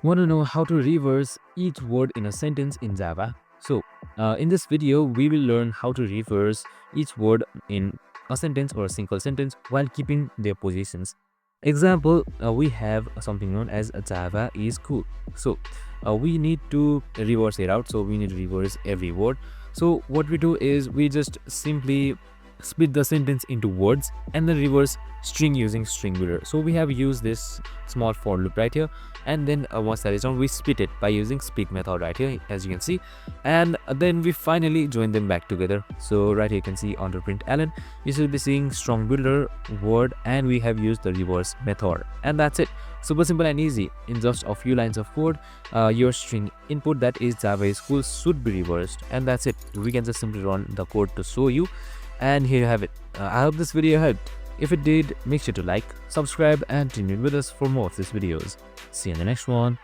Want to know how to reverse each word in a sentence in Java? In this video, we will learn how to reverse each word in a sentence or a single sentence while keeping their positions. Example, we have something known as Java is cool. We need to reverse it out. So we need to reverse every word. So what we do is we just simply split the sentence into words and then reverse string using string builder. So we have used this small for loop right here, and then once that is done, we split it by using split method right here, as you can see, and then we finally join them back together. So right here you can see under println you should be seeing strong builder word, and we have used the reverse method, and that's it. Super simple and easy. In just a few lines of code, your string input, that is Java is cool, should be reversed, and that's it. We can just simply run the code to show you, and here you have it. I hope this video helped. If it did, make sure to like, subscribe, and tune in with us for more of these videos. See you in the next one.